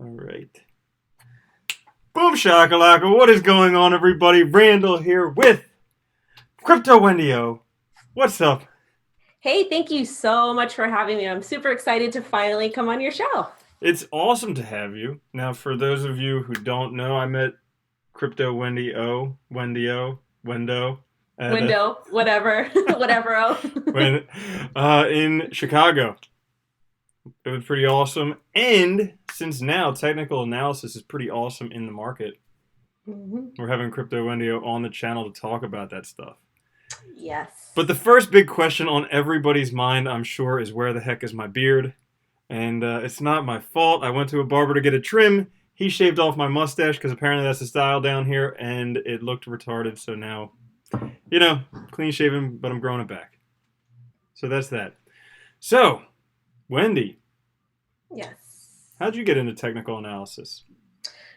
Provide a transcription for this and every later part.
All right. Boom shakalaka. What is going on, everybody? Randall here with CryptoWendyO. What's up? Hey, thank you so much for having me. I'm super excited to finally come on your show. It's awesome to have you. Now, for those of you who don't know, I met Wendo, at Window, whatever, whatever. Oh. when in Chicago. It was pretty awesome. And since now technical analysis is pretty awesome in the market, Mhm. we're having CryptoWendyO on the channel to talk about that stuff. Yes. But the first big question on everybody's mind, I'm sure, is where the heck is my beard? And it's not my fault. I went to a barber to get a trim. He shaved off my mustache because apparently that's the style down here, and it looked retarded. So now, clean shaven, but I'm growing it back. So that's that. So, Wendy, Yes. how'd you get into technical analysis?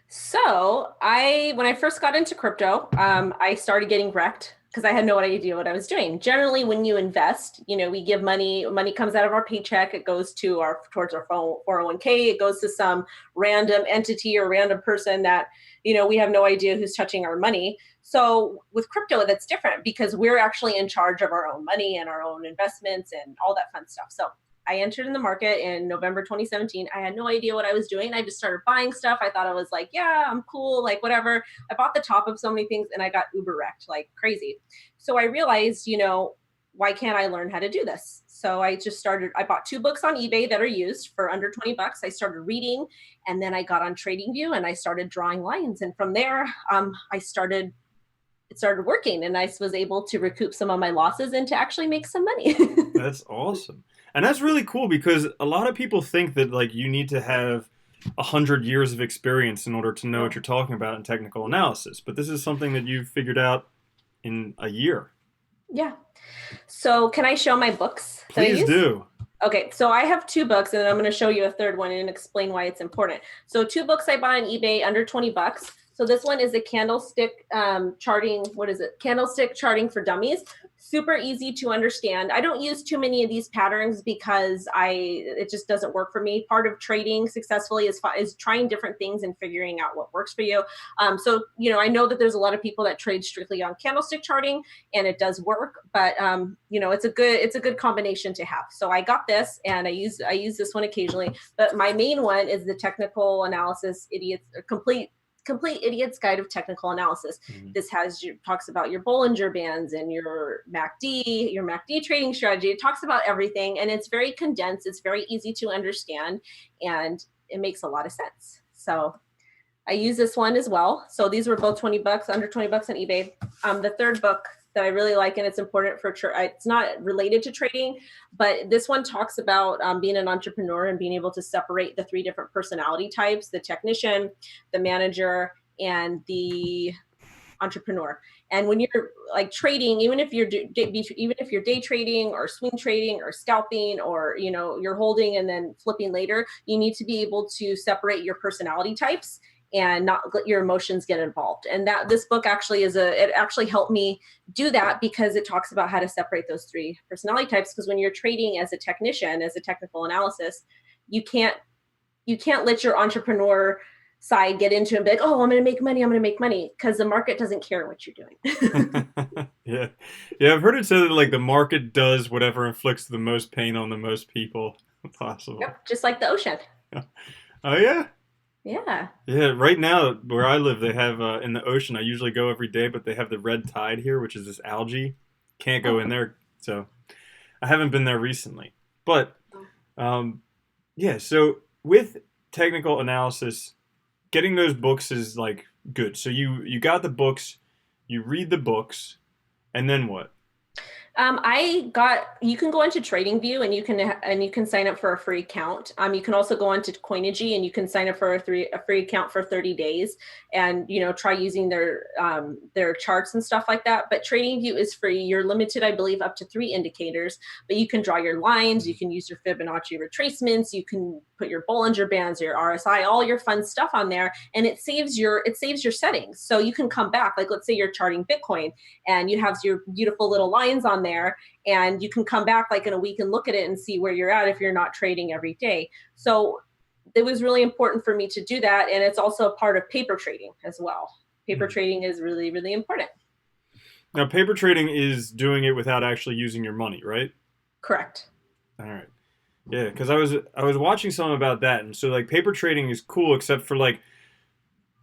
So when I first got into crypto, I started getting wrecked because I had no idea what I was doing. Generally, when you invest, we give money comes out of our paycheck. It goes towards our 401k. It goes to some random entity or random person that, we have no idea who's touching our money. So with crypto, that's different because we're actually in charge of our own money and our own investments and all that fun stuff. So I entered in the market in November 2017. I had no idea what I was doing. I just started buying stuff. I thought I was like, yeah, I'm cool, like whatever. I bought the top of so many things and I got uber wrecked like crazy. So I realized, why can't I learn how to do this? So I bought 2 books on eBay that are used for under 20 bucks. I started reading and then I got on TradingView and I started drawing lines. And from there, it started working and I was able to recoup some of my losses and to actually make some money. That's awesome. And that's really cool because a lot of people think that like you need to have 100 years of experience in order to know what you're talking about in technical analysis. But this is something that you've figured out in a year. Yeah. So can I show my books that I Please use? do. Okay, so I have 2 books and then I'm going to show you a third one and explain why it's important. So 2 books I bought on eBay under 20 bucks. So this one is a candlestick charting. What is it? Candlestick charting for dummies. Super easy to understand. I don't use too many of these patterns because it just doesn't work for me. Part of trading successfully is trying different things and figuring out what works for you. So I know that there's a lot of people that trade strictly on candlestick charting, and it does work. But it's a good combination to have. So I got this, and I use this one occasionally. But my main one is the technical analysis complete idiot's guide of technical analysis. Mhm. This talks about your Bollinger Bands and your MACD trading strategy. It talks about everything, and it's very condensed. It's very easy to understand, and it makes a lot of sense. So I use this one as well. So these were both 20 bucks, under 20 bucks on eBay. The third book that I really like, and it's important it's not related to trading, but this one talks about being an entrepreneur and being able to separate the 3 different personality types: the technician, the manager, and the entrepreneur. And when you're like trading, even if you're day trading or swing trading or scalping, or you're holding and then flipping later, you need to be able to separate your personality types and not let your emotions get involved. And that this book actually it actually helped me do that because it talks about how to separate those 3 personality types. Because when you're trading as a technician, as a technical analysis, you can't let your entrepreneur side get into it and be like, oh, I'm going to make money, because the market doesn't care what you're doing. Yeah. Yeah, I've heard it said that like the market does whatever inflicts the most pain on the most people possible. Yep, just like the ocean. Oh yeah? Yeah. Yeah, right now where I live, they have in the ocean. I usually go every day, but they have the red tide here, which is this algae. Can't go Oh. in there, so I haven't been there recently. But yeah, so with technical analysis, getting those books is like good. So you got the books, you read the books, and then what? You can go into TradingView and you can sign up for a free account. You can also go onto Coinigy and you can sign up for a free account for 30 days and, try using their charts and stuff like that. But TradingView is free. You're limited, I believe, up to 3 indicators, but you can draw your lines. You can use your Fibonacci retracements. You can put your Bollinger Bands, your RSI, all your fun stuff on there. And it saves your settings. So you can come back, like, let's say you're charting Bitcoin and you have your beautiful little lines on there, and you can come back like in a week and look at it and see where you're at if you're not trading every day. So it was really important for me to do that. And it's also a part of paper trading as well. Paper trading is really, really important. Now, paper trading is doing it without actually using your money, right? Correct. All right. Yeah, because I was watching something about that, and so like paper trading is cool, except for like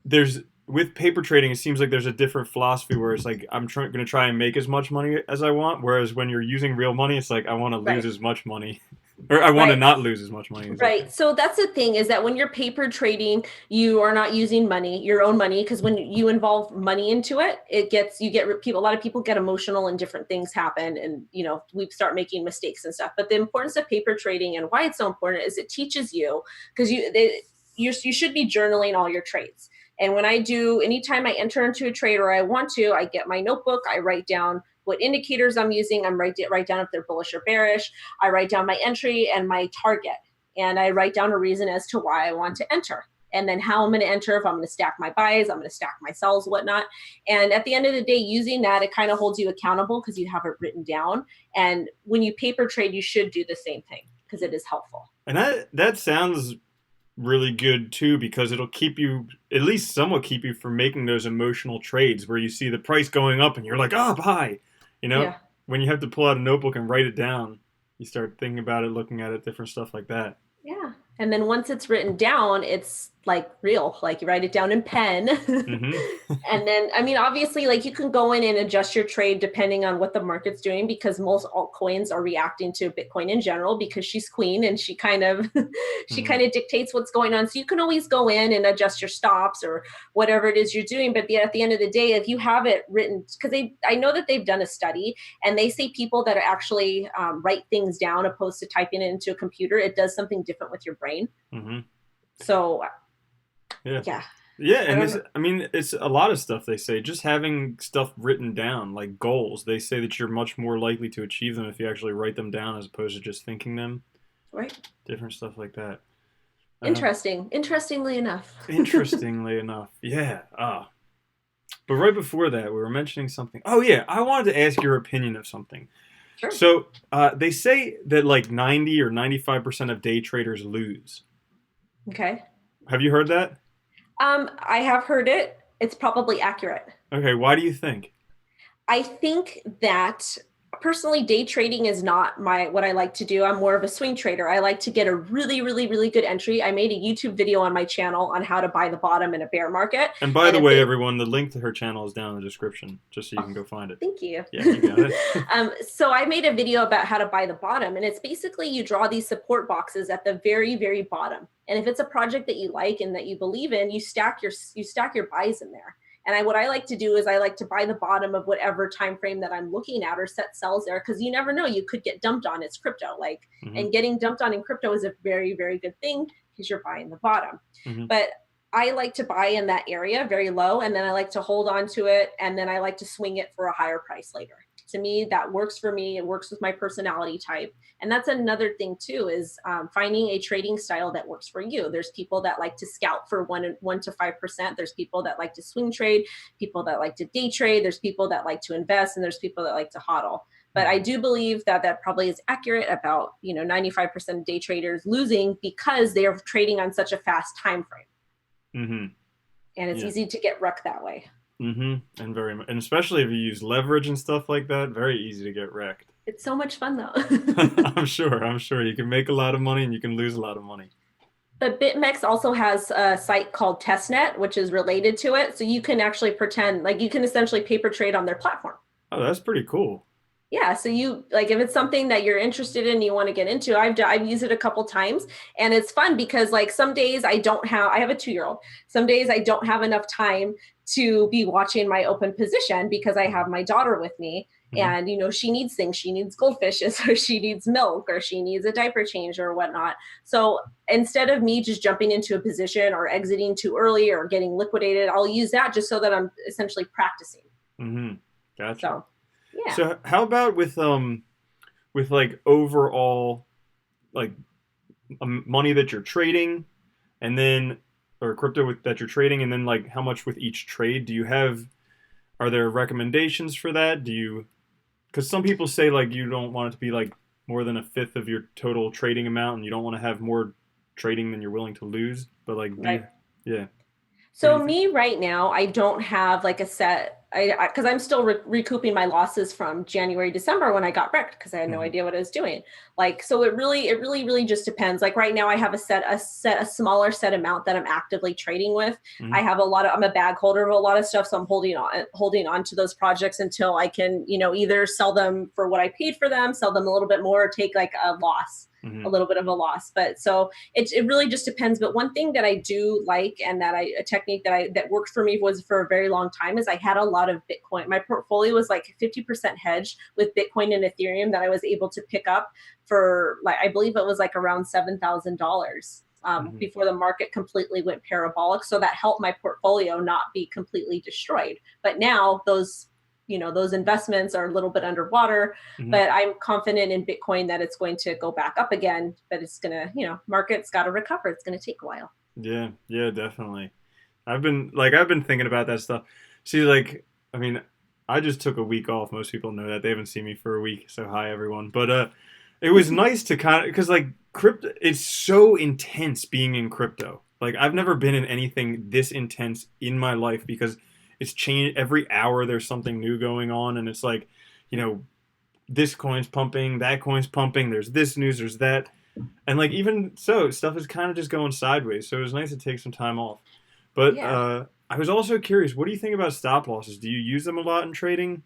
there's with paper trading, it seems like there's a different philosophy where it's like I'm going to try and make as much money as I want, whereas when you're using real money, it's like I want to lose Right. as much money, or I want to Right. not lose as much money as I Right. can. So that's the thing, is that when you're paper trading, you are not using money, your own money, because when you involve money into it, you get people, a lot of people get emotional and different things happen, and we start making mistakes and stuff. But the importance of paper trading and why it's so important is it teaches you, because you should be journaling all your trades. And anytime I enter into a trade or I want to, I get my notebook, I write down what indicators I'm using, write down if they're bullish or bearish. I write down my entry and my target, and I write down a reason as to why I want to enter, and then how I'm going to enter, if I'm going to stack my buys, I'm going to stack my sells, whatnot. And at the end of the day, using that, it kind of holds you accountable because you have it written down. And when you paper trade, you should do the same thing because it is helpful. And that sounds really good too, because it'll keep you, at least somewhat keep you from making those emotional trades where you see the price going up and you're like, oh, buy. Yeah. When you have to pull out a notebook and write it down, you start thinking about it, looking at it, different stuff like that. Yeah. And then once it's written down, it's like real, like you write it down in pen. Mm-hmm. And then, I mean, obviously, like you can go in and adjust your trade depending on what the market's doing, because most altcoins are reacting to Bitcoin in general because she's queen and she kind of dictates what's going on. So you can always go in and adjust your stops or whatever it is you're doing. But at the end of the day, if you have it written, because I know that they've done a study and they say people that actually write things down opposed to typing it into a computer, it does something different with your brain. Mm-hmm. So yeah. And it's a lot of stuff they say. Just having stuff written down, like goals, they say that you're much more likely to achieve them if you actually write them down as opposed to just thinking them. Right. Different stuff like that. Interestingly enough. Interestingly enough, yeah. But right before that, we were mentioning something. Oh yeah, I wanted to ask your opinion of something. Sure. So they say that like 90 or 95% of day traders lose. Okay. Have you heard that? I have heard it. It's probably accurate. Okay, why do you think? I think that personally, day trading is not what I like to do. I'm more of a swing trader. I like to get a really, really, really good entry. I made a YouTube video on my channel on how to buy the bottom in a bear market. And by the way, everyone, the link to her channel is down in the description, just so you can go find it. Thank you. Yeah, you got it. So I made a video about how to buy the bottom, and it's basically you draw these support boxes at the very, very bottom. And if it's a project that you like and that you believe in, you stack your buys in there. And what I like to do is I like to buy the bottom of whatever time frame that I'm looking at or set sells there, because you never know, you could get dumped on. It's crypto, and getting dumped on in crypto is a very, very good thing because you're buying the bottom. Mm-hmm. But I like to buy in that area very low, and then I like to hold on to it, and then I like to swing it for a higher price later. To me, that works for me. It works with my personality type. And that's another thing too, is finding a trading style that works for you. There's people that like to scout for 1 to 5%. There's people that like to swing trade, people that like to day trade. There's people that like to invest, and there's people that like to hodl. But I do believe that probably is accurate about 95% of day traders losing because they are trading on such a fast time frame. Mm-hmm. And it's easy to get wrecked that way. Mm-hmm. And especially if you use leverage and stuff like that, very easy to get wrecked. It's so much fun though. I'm sure you can make a lot of money and you can lose a lot of money. But BitMEX also has a site called Testnet, which is related to it. So you can actually pretend, like you can essentially paper trade on their platform. Oh, that's pretty cool. Yeah, so you if it's something that you're interested in, you want to get into, I've used it a couple times, and it's fun because some days I have a 2-year-old. Some days I don't have enough time to be watching my open position because I have my daughter with me. Mm-hmm. And she needs things. She needs goldfishes, or she needs milk, or she needs a diaper change or whatnot. So instead of me just jumping into a position or exiting too early or getting liquidated, I'll use that just so that I'm essentially practicing. Mm-hmm. Gotcha. So, yeah. So how about with overall money that you're trading, and then or crypto that you're trading, and then how much with each trade? Are there recommendations for that? Because some people say you don't want it to be more than 1/5 of your total trading amount, and you don't want to have more trading than you're willing to lose. But like, Right. yeah. What do So you think? me right now, I don't have like a set. Because I'm still recouping my losses from January, December when I got wrecked because I had no Hmm. idea what I was doing. Like, so it really just depends. Like right now, I have a smaller set amount that I'm actively trading with. Hmm. I have I'm a bag holder of a lot of stuff, so I'm holding on to those projects until I can, either sell them for what I paid for them, sell them a little bit more, or take like a Hmm. little bit of a loss. But so it really just depends. But one thing that I do like, and a technique that worked for me was for a very long time, is I had a lot of Bitcoin. My portfolio was like 50% hedged with Bitcoin and Ethereum that I was able to pick up for, like, I believe it was like around $7,000. Hmm. Before the market completely went parabolic. So that helped my portfolio not be completely destroyed. But now those investments are a little bit underwater, Hmm. but I'm confident in Bitcoin that it's going to go back up again, but it's going to, market's got to recover. It's going to take a while. Yeah, yeah, definitely. I've been thinking about that stuff. See, like, I mean, I just took a week off. Most people know that. They haven't seen me for a week, so hi everyone. But it was nice to kind of, because like crypto, it's so intense being in crypto. Like I've never been in anything this intense in my life because it's changed every hour. There's something new going on, and it's like, you know, this coin's pumping, that coin's pumping. There's this news, there's that, and like even so, stuff is kind of just going sideways. So it was nice to take some time off. But Yeah. I was also curious, what do you think about stop losses? Do you use them a lot in trading?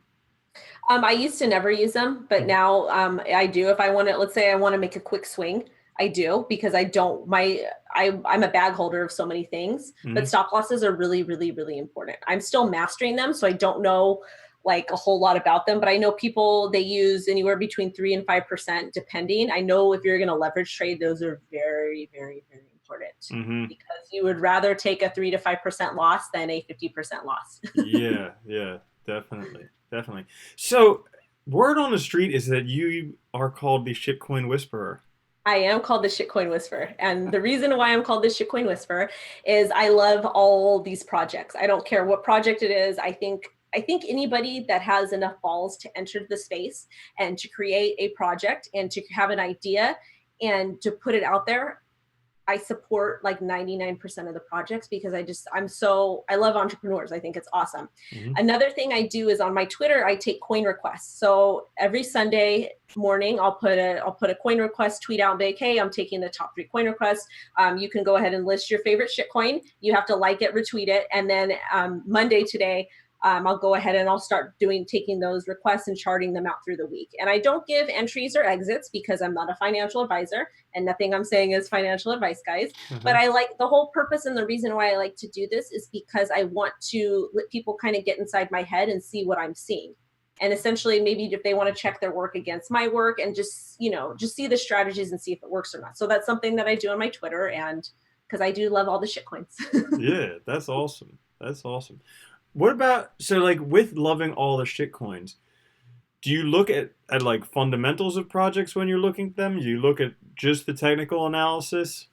I used to never use them, but Mhm. now I do. If I want to, let's say I want to make a quick swing, I do, because I don't, I'm a bag holder of so many things, but Mhm. stop losses are really, really, really important. I'm still mastering them, so I don't know like a whole lot about them, but I know people, they use anywhere between 3 and 5% depending. I know if you're going to leverage trade, those are very, very, very important, Mhm. because you would rather take a 3 to 5% loss than a 50% loss. Yeah, yeah, definitely, definitely. So, word on the street is that you are called the shitcoin whisperer. I am called the shitcoin whisperer. And the reason why I'm called the shitcoin whisperer is I love all these projects. I don't care what project it is. I think anybody that has enough balls to enter the space and to create a project and to have an idea and to put it out there, I support like 99% of the projects, because I love entrepreneurs. I think it's awesome. Mhm. Another thing I do is on my Twitter, I take coin requests. So every Sunday morning, I'll put a coin request tweet out and be like, hey, I'm taking the top 3 coin requests. You can go ahead and list your favorite shit coin. You have to like it, retweet it. And then Monday today, I'll go ahead and I'll start taking those requests and charting them out through the week. And I don't give entries or exits because I'm not a financial advisor, and nothing I'm saying is financial advice, guys. But Uh-huh. I like the whole purpose, and the reason why I like to do this is because I want to let people kind of get inside my head and see what I'm seeing. And essentially, maybe if they want to check their work against my work and just see the strategies and see if it works or not. So that's something that I do on my Twitter, and because I do love all the shit coins. Yeah, that's awesome. That's awesome. What about so like with loving all the shit coins? Do you look at like fundamentals of projects when you're looking at them? Do you look at just the technical analysis?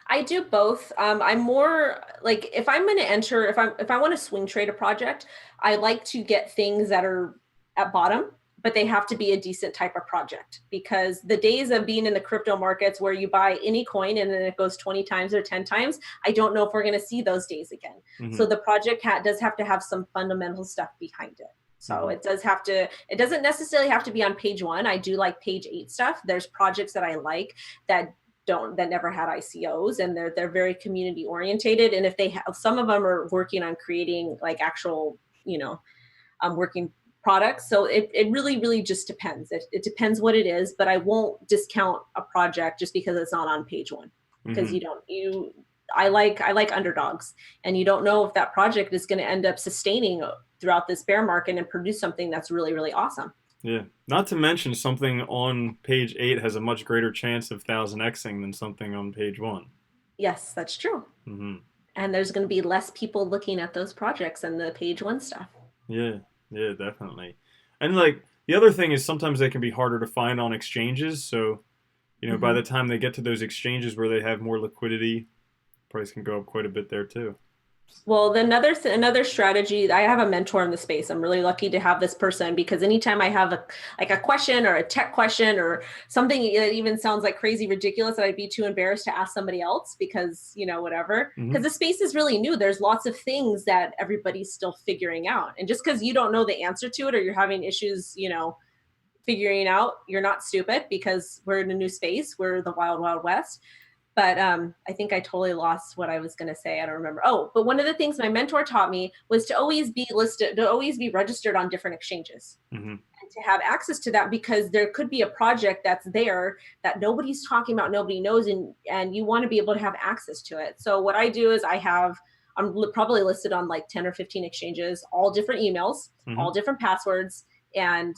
I do both. I'm more like, if I'm going to enter, if I want to swing trade a project, I like to get things that are at bottom, but they have to be a decent type of project, because the days of being in the crypto markets where you buy any coin and then it goes 20 times or 10 times, I don't know if we're going to see those days again. So Hmm. the project does have to have some fundamental stuff behind it. So Hmm. it doesn't necessarily have to be on page 1. I do like page 8 stuff. There's projects that I like that never had ICOs, and they're very community orientated. And if they have, some of them are working on creating like actual, working products. So it really, really just depends. It depends what it is, but I won't discount a project just because it's not on page 1, because Hmm. you don't, you, I like underdogs, and you don't know if that project is going to end up sustaining throughout this bear market and produce something that's really, really awesome. Yeah. Not to mention something on page 8 has a much greater chance of 1000xing than something on page 1. Yes, that's true. Hmm. And there's going to be less people looking at those projects and the page 1 stuff. Yeah. Yeah, definitely. And like the other thing is sometimes they can be harder to find on exchanges, so by the Mm-hmm. time they get to those exchanges where they have more liquidity, price can go up quite a bit there too. Well, another strategy. I have a mentor in the space. I'm really lucky to have this person because anytime I have a question or a tech question or something that even sounds like crazy ridiculous that I'd be too embarrassed to ask somebody else because whatever. Because the space is really new. There's lots of things that everybody's still figuring out, and just because you don't know the answer to it or you're having issues, figuring out, you're not stupid because we're in a new space. We're the wild, wild west. But I think I totally lost what I was going to say. I don't remember. Oh, but one of the things my mentor taught me was to always be listed, to always be registered on different exchanges, and to have access to that because there could be a project that's there that nobody's talking about, nobody knows, and you want to be able to have access to it. So what I do is I'm probably listed on like 10 or 15 exchanges, all different emails, all different passwords, and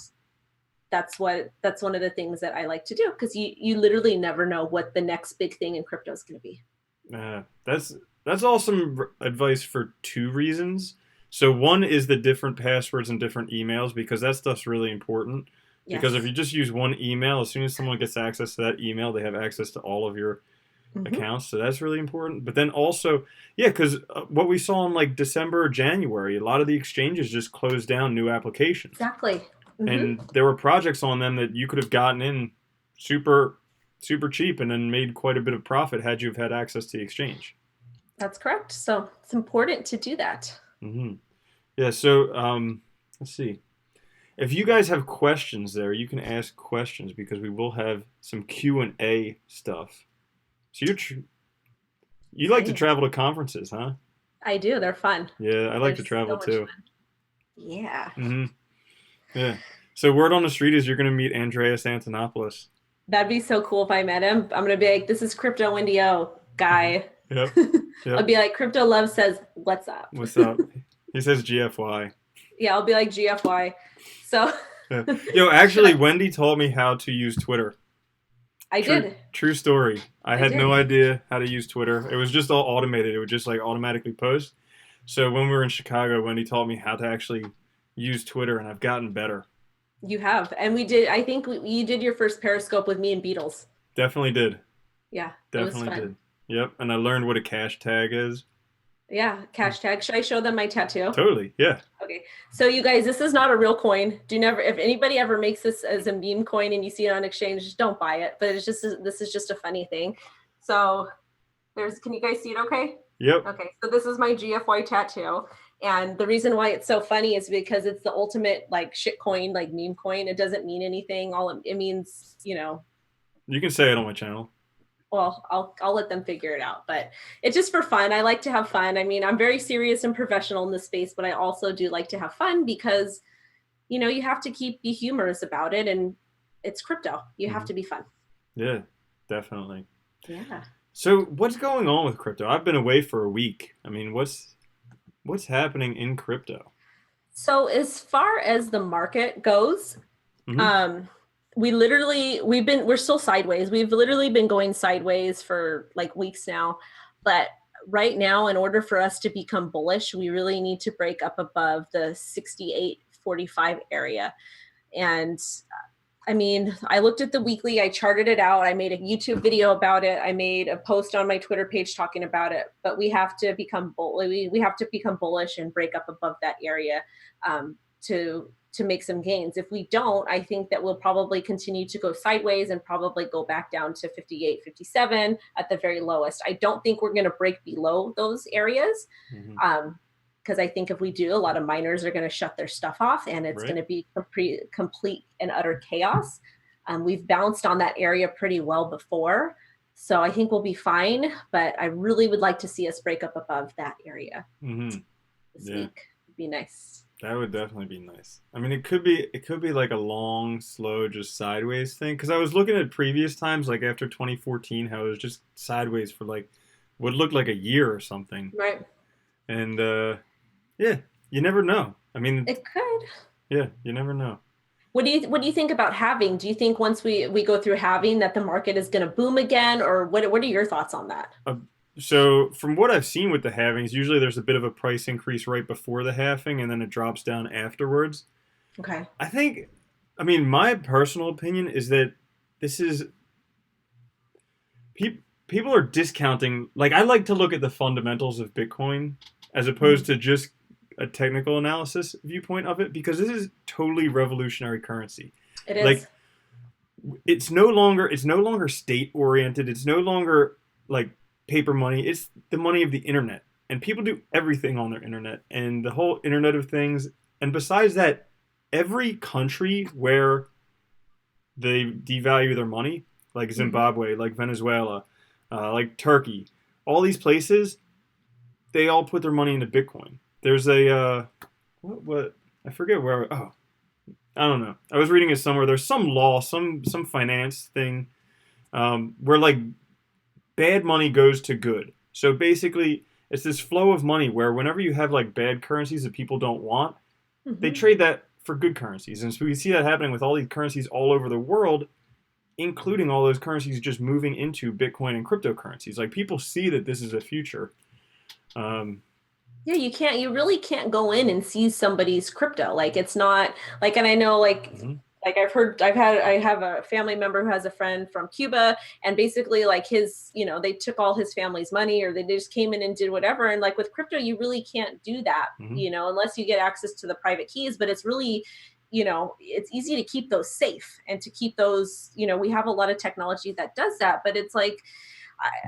that's one of the things that I like to do because you literally never know what the next big thing in crypto is going to be. That's awesome advice for two reasons. So one is the different passwords and different emails because that stuff's really important. Yes. Because if you just use one email, as soon as someone gets access to that email, they have access to all of your accounts. So that's really important. But then also, because what we saw in like December or January, a lot of the exchanges just closed down new applications. Exactly. And there were projects on them that you could have gotten in super, super cheap and then made quite a bit of profit had you have had access to the exchange. That's correct. So it's important to do that. Yeah. So let's see. If you guys have questions there, you can ask questions because we will have some Q&A stuff. So you like to travel to conferences, huh? I do. They're fun. Yeah, I like to travel too. Yeah. Yeah. So word on the street is you're going to meet Andreas Antonopoulos. That'd be so cool if I met him. I'm going to be like, this is CryptoWendyO guy. Yep. I'll be like, Crypto Love says, what's up? What's up? He says GFY. Yeah, I'll be like GFY. So. Yo, actually, Wendy taught me how to use Twitter. I did. True story. I had no idea how to use Twitter. It was just all automated. It would just like automatically post. So when we were in Chicago, Wendy taught me how to actually use Twitter, and I've gotten better. You have. And we did, I think you did your first Periscope with me and Beatles. Definitely did. Yeah. Definitely did. Yep. And I learned what a cash tag is. Yeah. Cash tag. Should I show them my tattoo? Totally. Yeah. Okay. So you guys, this is not a real coin. If anybody ever makes this as a meme coin and you see it on exchange, just don't buy it. But this is just a funny thing. So can you guys see it okay? Yep. Okay. So this is my GFY tattoo. And the reason why it's so funny is because it's the ultimate like shit coin, like meme coin. It doesn't mean anything. All it means, You can say it on my channel. Well, I'll let them figure it out, but it's just for fun. I like to have fun. I mean, I'm very serious and professional in this space, but I also do like to have fun because, you have to be humorous about it, and it's crypto. You have to be fun. Yeah, definitely. Yeah. So what's going on with crypto? I've been away for a week. I mean, what's happening in crypto? So as far as the market goes, we're still sideways. We've literally been going sideways for like weeks now. But right now, in order for us to become bullish, we really need to break up above the 68.45 area. And I mean, I looked at the weekly, I charted it out. I made a YouTube video about it. I made a post on my Twitter page talking about it, but we have to become we have to become bullish and break up above that area to make some gains. If we don't, I think that we'll probably continue to go sideways and probably go back down to 58, 57 at the very lowest. I don't think we're going to break below those areas. Because I think if we do, a lot of miners are going to shut their stuff off, and it's going to be complete and utter chaos. We've bounced on that area pretty well before, so I think we'll be fine. But I really would like to see us break up above that area this week. It'd be nice. That would definitely be nice. I mean, it could be like a long, slow, just sideways thing. Because I was looking at previous times, like after 2014, how it was just sideways for like what looked like a year or something. Right. And yeah, you never know. I mean, it could. Yeah, you never know. What do you think about halving? Do you think once we go through halving that the market is going to boom again, or what are your thoughts on that? So from what I've seen with the halvings, usually there's a bit of a price increase right before the halving, and then it drops down afterwards. Okay. I mean, my personal opinion is that this is people are discounting. Like, I like to look at the fundamentals of Bitcoin as opposed to just a technical analysis viewpoint of it, because this is totally revolutionary currency. It Like is. it's no longer state oriented. It's no longer like paper money. It's the money of the internet, and people do everything on their internet and the whole Internet of Things. And besides that, every country where they devalue their money, like Mhm. Zimbabwe, like Venezuela, like Turkey, all these places, they all put their money into Bitcoin. There's a what I forget where. Oh, I don't know. I was reading it somewhere. There's some law, some finance thing, where like bad money goes to good. So basically, it's this flow of money where whenever you have like bad currencies that people don't want, they Mhm. trade that for good currencies. And so we see that happening with all these currencies all over the world, including all those currencies just moving into Bitcoin and cryptocurrencies. Like people see that this is a future. Um, Yeah, you really can't go in and seize somebody's crypto. Like it's not like, and I know mhm, like I have a family member who has a friend from Cuba, and basically like they took all his family's money, or they just came in and did whatever. And like with crypto, you really can't do that, mhm, unless you get access to the private keys, but it's really, it's easy to keep those safe and to keep those, we have a lot of technology that does that, but it's like,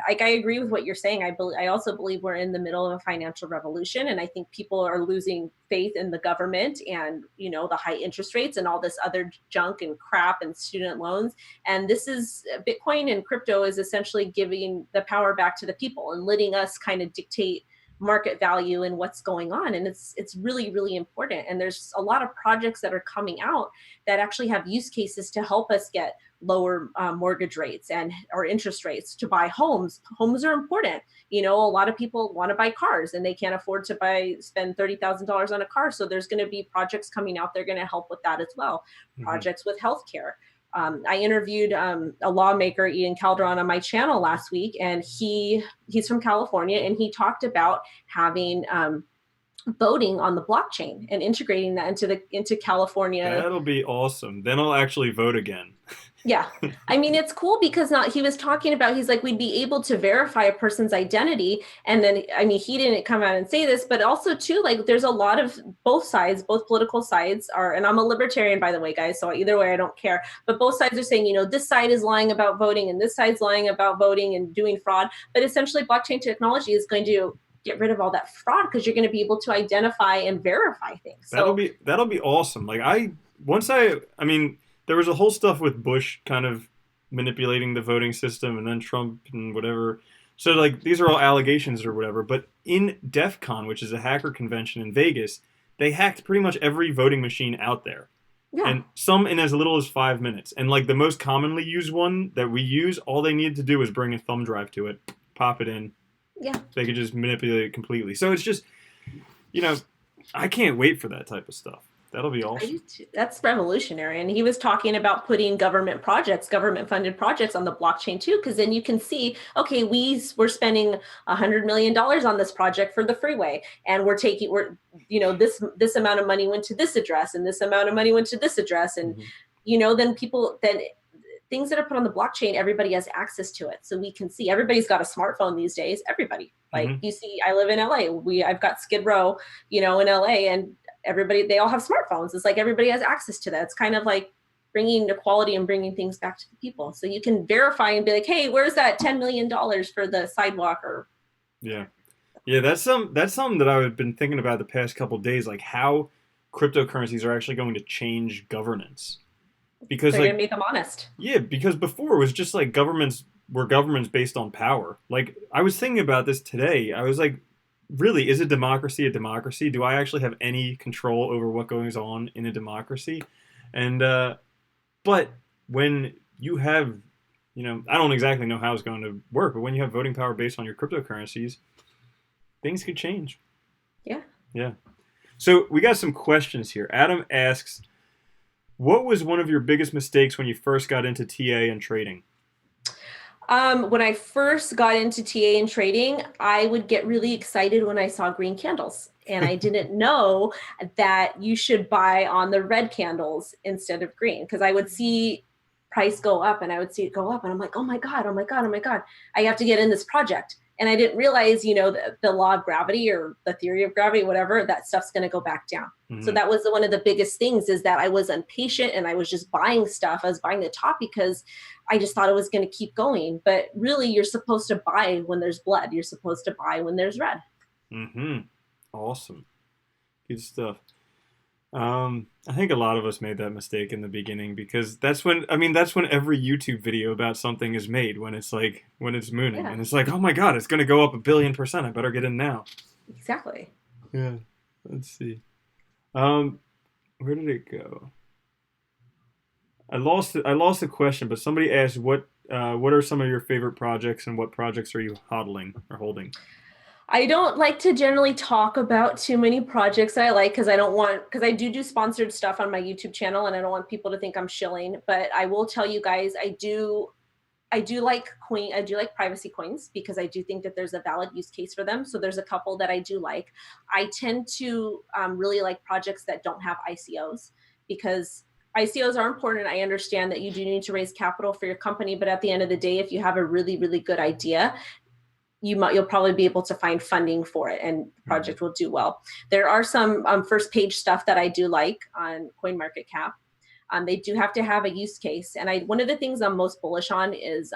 I agree with what you're saying. I also believe we're in the middle of a financial revolution, and I think people are losing faith in the government, and the high interest rates and all this other junk and crap and student loans. And this is Bitcoin and crypto is essentially giving the power back to the people and letting us kind of dictate market value and what's going on. And it's really, really important. And there's a lot of projects that are coming out that actually have use cases to help us get lower mortgage rates and or interest rates to buy homes. Homes are important. A lot of people want to buy cars and they can't afford to spend $30,000 on a car. So there's going to be projects coming out. They're going to help with that as well. mhm. Projects with healthcare. I interviewed a lawmaker, Ian Calderon, on my channel last week, and he's from California, and he talked about having voting on the blockchain and integrating that into California. That'll be awesome. Then I'll actually vote again. Yeah. I mean, it's cool because not he was talking about, he's like, we'd be able to verify a person's identity. And then, I mean, he didn't come out and say this, but also too, like there's a lot of both sides, both political sides are, and I'm a libertarian, by the way, guys. So either way, I don't care. But both sides are saying, this side is lying about voting and this side's lying about voting and doing fraud. But essentially blockchain technology is going to get rid of all that fraud because you're going to be able to identify and verify things. That'll So be that'll be awesome. Like I mean, there was a whole stuff with Bush kind of manipulating the voting system, and then Trump and whatever. So like these are all allegations or whatever. But in DEF CON, which is a hacker convention in Vegas, they hacked pretty much every voting machine out there, yeah, and some in as little as 5 minutes. And like the most commonly used one that we use, all they needed to do was bring a thumb drive to it, pop it in. yeah. They could just manipulate it completely. So it's just, you know, I can't wait for that type of stuff. That'll be awesome. That's revolutionary. And he was talking about putting government funded projects on the blockchain too, because then you can see, okay, we're spending $100 million on this project for the freeway. And this amount of money went to this address and this amount of money went to this address. And, Mhm. then things that are put on the blockchain, everybody has access to it. So we can see everybody's got a smartphone these days. Everybody, like Mhm. you see, I live in LA. I've got Skid Row, in LA, and they all have smartphones. It's like everybody has access to that. It's kind of like bringing equality and bringing things back to the people. So you can verify and be like, hey, where's that $10 million for the sidewalk? Or Yeah. Yeah, that's something that I've been thinking about the past couple of days, like how cryptocurrencies are actually going to change governance. Because they're going to like make them honest. yeah, because before it was just like governments based on power. Like I was thinking about this today. I was like, really, is a democracy a democracy? Do I actually have any control over what goes on in a democracy? And but when you have, I don't exactly know how it's going to work, but when you have voting power based on your cryptocurrencies, things could change. Yeah. Yeah. So we got some questions here. Adam asks, what was one of your biggest mistakes when you first got into TA and trading? When I first got into TA and trading, I would get really excited when I saw green candles. And I didn't know that you should buy on the red candles instead of green, because I would see price go up and I would see it go up. And I'm like, oh my God, oh my God, oh my God, I have to get in this project. And I didn't realize, the law of gravity or the theory of gravity, whatever, that stuff's going to go back down. So that was one of the biggest things, is that I was impatient and I was just buying stuff. I was buying the top because I just thought it was going to keep going. But really, you're supposed to buy when there's blood. You're supposed to buy when there's red. Awesome. Good stuff. I think a lot of us made that mistake in the beginning, because that's when every YouTube video about something is made, when it's mooning, and it's like, oh my God, it's going to go up 1,000,000,000%. I better get in now. Exactly. Yeah. Let's see. Where did it go? I lost the question, but somebody asked what are some of your favorite projects, and what projects are you hodling or holding? I don't like to generally talk about too many projects that I like, because I do sponsored stuff on my YouTube channel, and I don't want people to think I'm shilling. But I will tell you guys, I do like privacy coins, because I do think that there's a valid use case for them. So there's a couple that I do like. I tend to really like projects that don't have ICOs, because ICOs are important. I understand that you do need to raise capital for your company, but at the end of the day, if you have a really, really good idea, you'll probably be able to find funding for it, and the project will do well. There are some first page stuff that I do like on CoinMarketCap. They do have to have a use case, and one of the things I'm most bullish on is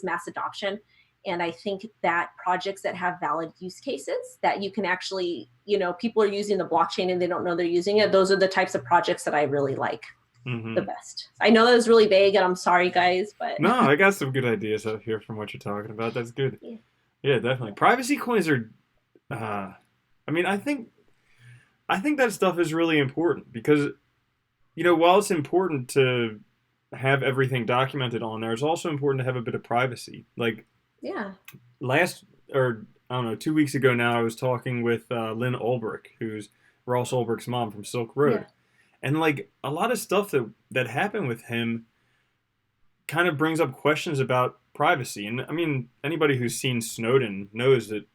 mass adoption. And I think that projects that have valid use cases that you can actually, people are using the blockchain and they don't know they're using it. Those are the types of projects that I really like the best. I know that was really vague, and I'm sorry, guys, but no, I got some good ideas out here from what you're talking about. That's good. Yeah, definitely. Privacy coins are, I think that stuff is really important, because, while it's important to have everything documented on there, it's also important to have a bit of privacy. Like, I don't know, 2 weeks ago now, I was talking with Lynn Ulbrich, who's Ross Ulbrich's mom from Silk Road. And like, a lot of stuff that happened with him kind of brings up questions about privacy. And I mean, anybody who's seen Snowden knows that,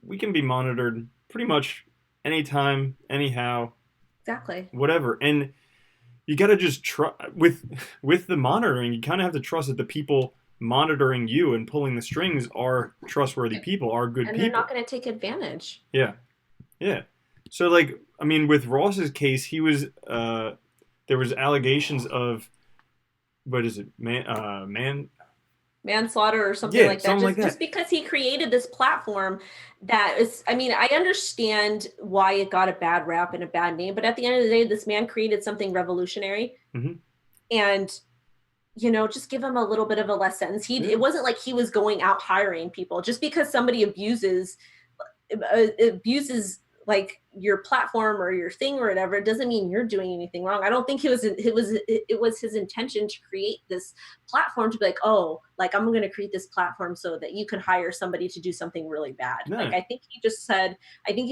we can be monitored pretty much anytime, anyhow. Exactly. Whatever. And you got to just trust with the monitoring. You kind of have to trust that the people monitoring you and pulling the strings are trustworthy people, are good people. And they're not going to take advantage. Yeah. Yeah. So like, with Ross's case, he was, there was allegations of, what is it? Manslaughter or something like that. Something like that. Just because he created this platform that is, I understand why it got a bad rap and a bad name, but at the end of the day, this man created something revolutionary. And, just give him a little bit of a less sentence. It wasn't like he was going out hiring people. Just because somebody abuses like your platform or your thing or whatever, it doesn't mean you're doing anything wrong. I don't think it was his intention to create this platform to be like, oh, like, I'm going to create this platform so that you can hire somebody to do something really bad. Like, I think he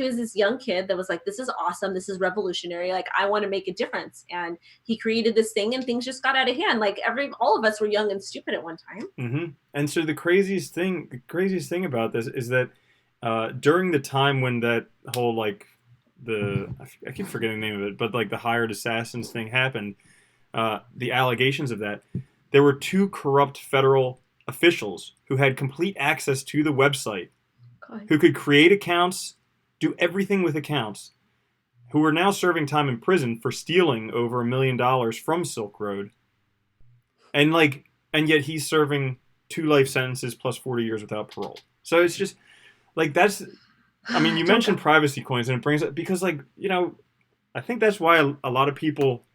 was this young kid that was like, this is awesome. This is revolutionary. Like, I want to make a difference. And he created this thing, and things just got out of hand. Like, all of us were young and stupid at one time. And so the craziest thing about this is that, during the time when that whole, like, I keep forgetting the name of it, but like the hired assassins thing happened, the allegations of that, there were 2 corrupt federal officials who had complete access to the website, who could create accounts, do everything with accounts, who are now serving time in prison for stealing over $1 million from Silk Road. And yet he's serving 2 life sentences plus 40 years without parole. So it's just, like, that's, you mentioned privacy coins, and it brings up, because, like, I think that's why a lot of people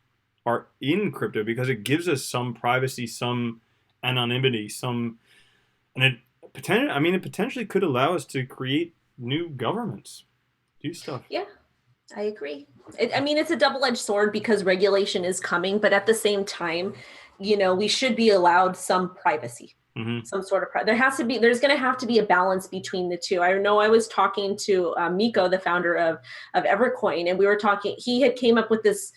are in crypto, because it gives us some privacy, some anonymity, and it potentially could allow us to create new governments, do stuff. Yeah, I agree. It's a double-edged sword, because regulation is coming, but at the same time, we should be allowed some privacy. Some sort of there's going to have to be a balance between the two. I know I was talking to Miko, the founder of Evercoin, and he had came up with this,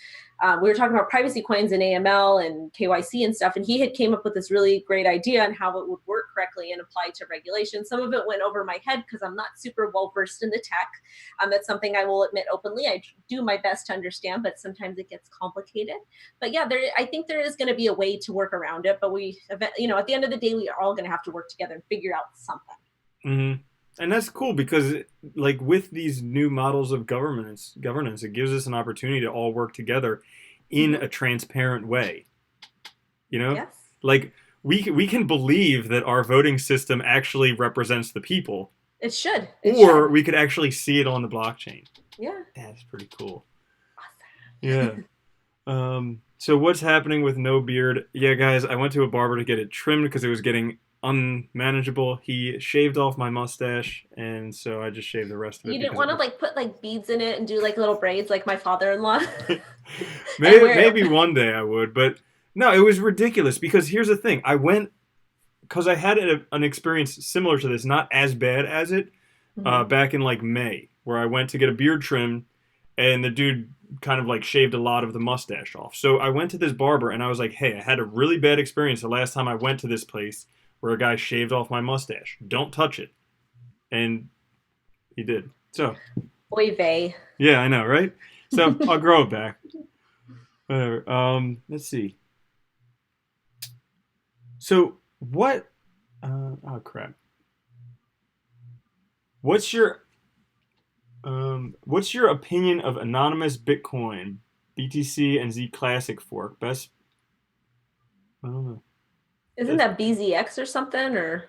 we were talking about privacy coins and AML and KYC and stuff, and he had came up with this really great idea on how it would work correctly and apply to regulation. Some of it went over my head because I'm not super well versed in the tech. That's something I will admit openly. I do my best to understand, but sometimes it gets complicated. But yeah, I think there is going to be a way to work around it. But at the end of the day, we are all going to have to work together and figure out something. Mm-hmm. And that's cool because, like, with these new models of governance, it gives us an opportunity to all work together in Hmm. a transparent way. You know, Yes, like we can believe that our voting system actually represents the people, it should. It or should. we could actually see it on the blockchain. Yeah. That's pretty cool. Yeah. Awesome. So what's happening with no beard? Yeah, guys, I went to a barber to get it trimmed because it was getting unmanageable. He shaved off my mustache, and so I just shaved the rest of it You didn't because want it to was like put like beads in it and do like little braids like my father-in-law and maybe wear maybe one day I would, but no, it was ridiculous because here's the thing. I went because I had an experience similar to this, not as bad as it, it. Hmm. back in like May, where I went to get a beard trim, and the dude kind of like shaved a lot of the mustache off. So I went to this barber, and I was like, "Hey, I had a really bad experience the last time I went to this place where a guy shaved off my mustache. Don't touch it." And he did. So Oy vey. yeah, I know, right? So I'll grow it back. Whatever. Let's see. So what? Oh crap. What's your what's your opinion of anonymous Bitcoin, BTC and Z Classic fork? Best, I don't know. Isn't Best, that BZX or something? Or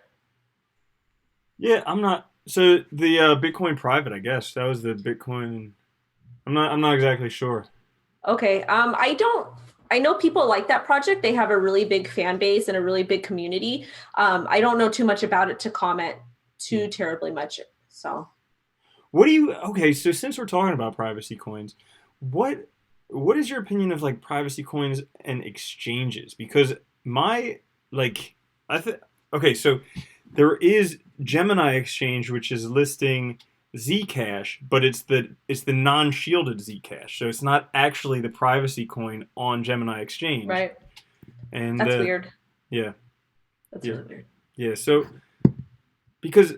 yeah, I'm not. So the Bitcoin private, I guess that was the Bitcoin. I'm not exactly sure. okay. I don't. I know people like that project. They have a really big fan base and a really big community. I don't know too much about it to comment Yeah. too terribly much. So What do you? Okay, so since we're talking about privacy coins, what what is your opinion of like privacy coins and exchanges? Because my like I think okay, so there is Gemini Exchange, which is listing Zcash, but it's the non-shielded Zcash, so it's not actually the privacy coin on Gemini Exchange. right. And That's weird. yeah, That's yeah, really weird. yeah. So because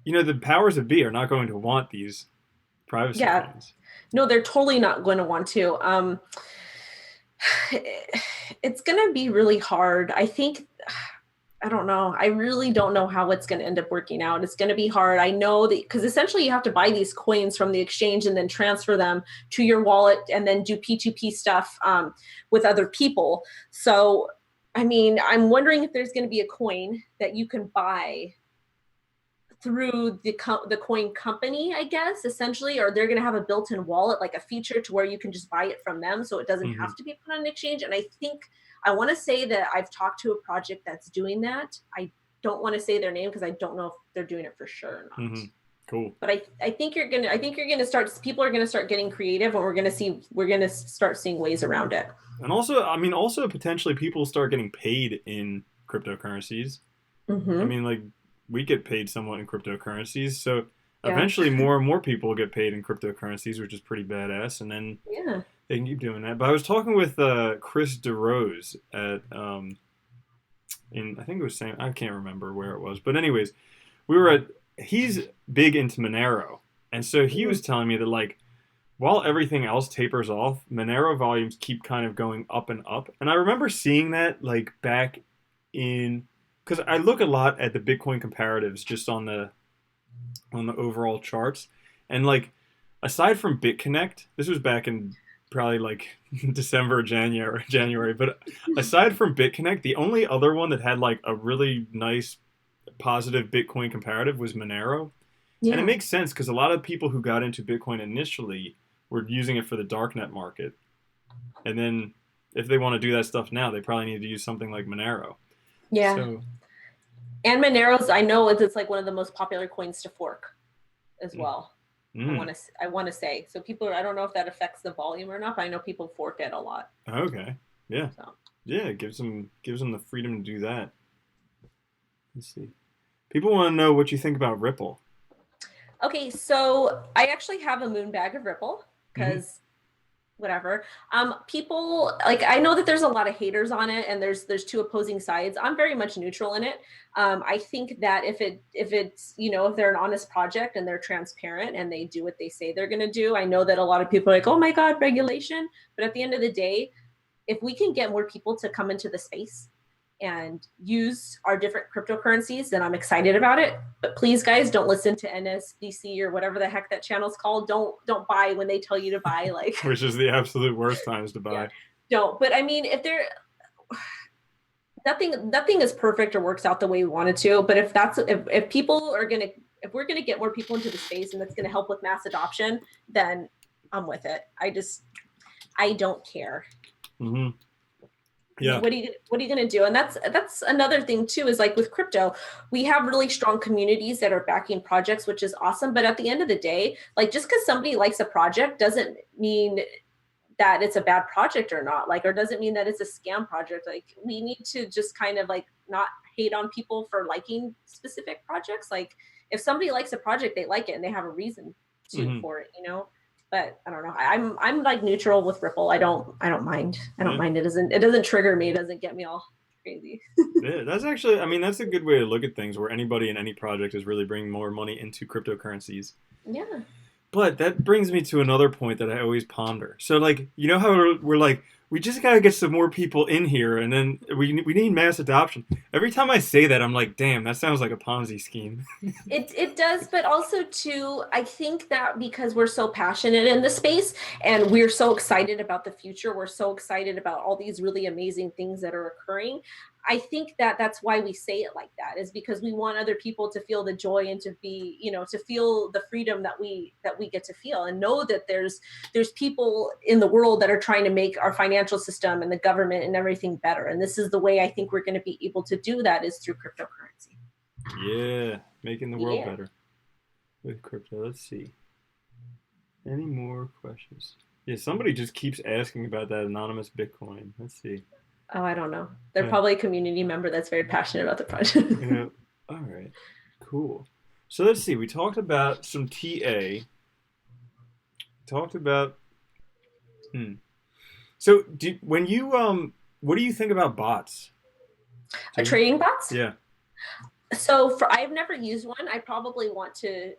the powers that be are not going to want these privacy Yeah. coins. No, they're totally not going to want to. It's going to be really hard. I think, I don't know. I really don't know how it's going to end up working out. It's going to be hard. I know that because essentially you have to buy these coins from the exchange and then transfer them to your wallet and then do P2P stuff with other people. So, I mean, I'm wondering if there's going to be a coin that you can buy through the coin company, I guess, essentially, or they're going to have a built-in wallet, like a feature to where you can just buy it from them, so it doesn't Hmm. have to be put on an exchange. And I think I want to say that I've talked to a project that's doing that. I don't want to say their name because I don't know if they're doing it for sure or not. Hmm. Cool. But I think you're gonna start. People are gonna start getting creative, and we're gonna start seeing ways around it. And also, I mean, also potentially people start getting paid in cryptocurrencies. I Mm-hmm. mean, like we get paid somewhat in cryptocurrencies, so Yeah, eventually more and more people get paid in cryptocurrencies, which is pretty badass. And then yeah. they can keep doing that. But I was talking with Chris DeRose at in I think it was San, I can't remember where it was, but anyways, we were at he's big into Monero, and so he Mm-hmm. was telling me that like while everything else tapers off, Monero volumes keep kind of going up and up. And I remember seeing that like back in because I look a lot at the Bitcoin comparatives just on the overall charts, and like aside from BitConnect, this was back in probably like December, January. But aside from BitConnect, the only other one that had like a really nice positive Bitcoin comparative was Monero. And it Yeah. makes sense because a lot of people who got into Bitcoin initially were using it for the darknet market. And then if they want to do that stuff now, they probably need to use something like Monero. Yeah. So, And Monero's, I know it's like one of the most popular coins to fork as mm, well. mm, I want to say. So people, I don't know if that affects the volume or not, but I know people fork it a lot. okay. Yeah. So Yeah, it gives them the freedom to do that. Let's see. People want to know what you think about Ripple. okay, so I actually have a moon bag of Ripple Hmm. because whatever. People like I know that there's a lot of haters on it, and there's two opposing sides. I'm very much neutral in it. I think that if it's if they're an honest project and they're transparent and they do what they say they're going to do, I know that a lot of people are like, oh my god, regulation. But at the end of the day, if we can get more people to come into the space and use our different cryptocurrencies, then I'm excited about it. But please, guys, don't listen to NSDC or whatever the heck that channel's called. Don't buy when they tell you to buy, like Which is the absolute worst times to buy. Yeah, don't. But I mean, if they're nothing is perfect or works out the way we want it to. But if people are gonna if we're gonna get more people into the space and that's gonna help with mass adoption, then I'm with it. I don't care. Mm-hmm. Yeah. What are you going to do? And that's another thing too, is like with crypto, we have really strong communities that are backing projects, which is awesome. But at the end of the day, like just because somebody likes a project doesn't mean that it's a bad project or not, like, or doesn't mean that it's a scam project. Like we need to just kind of like not hate on people for liking specific projects. Like if somebody likes a project, they like it and they have a reason to for it, you know? But I don't know. I'm like neutral with Ripple. I don't mind. I don't mind. It doesn't trigger me. It doesn't get me all crazy. Yeah, that's actually, I mean, that's a good way to look at things, where anybody in any project is really bringing more money into cryptocurrencies. Yeah. But that brings me to another point that I always ponder. So, like, you know how we're like, we just gotta get some more people in here, and then we need mass adoption. Every time I say that, I'm like, damn, that sounds like a Ponzi scheme. It does, but also too, I think that because we're so passionate in the space and we're so excited about the future, we're so excited about all these really amazing things that are occurring. I think that that's why we say it like that, is because we want other people to feel the joy and to be, you know, to feel the freedom that we get to feel, and know that there's people in the world that are trying to make our financial system and the government and everything better. And this is the way I think we're going to be able to do that, is through cryptocurrency. Yeah, making the world better with crypto. Let's see. Any more questions? Yeah, somebody just keeps asking about that anonymous Bitcoin. Let's see. Oh, I don't know. They're probably a community member that's very passionate about the project. Yeah. All right. Cool. So let's see. We talked about some TA. Talked about. So when you what do you think about bots? Trading bots? Yeah. So I've never used one. I probably want to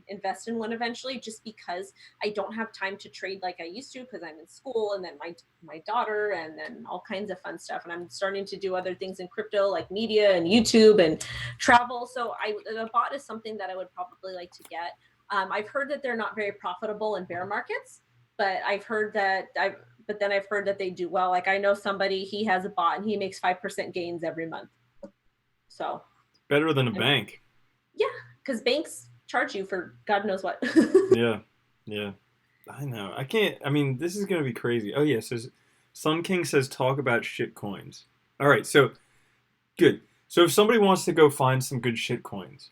invest in one eventually, just because I don't have time to trade like I used to, because I'm in school, and then my daughter, and then all kinds of fun stuff. And I'm starting to do other things in crypto, like media and YouTube and travel. So the bot is something that I would probably like to get. I've heard that they're not very profitable in bear markets, but I've heard that they do well. Like I know somebody, he has a bot and he makes 5% gains every month. So better than a bank. Yeah, because banks charge you for God knows what. Yeah. I know. I can't. I mean, this is gonna be crazy. Oh yeah. So Sun King says talk about shit coins. All right. So good. So if somebody wants to go find some good shit coins.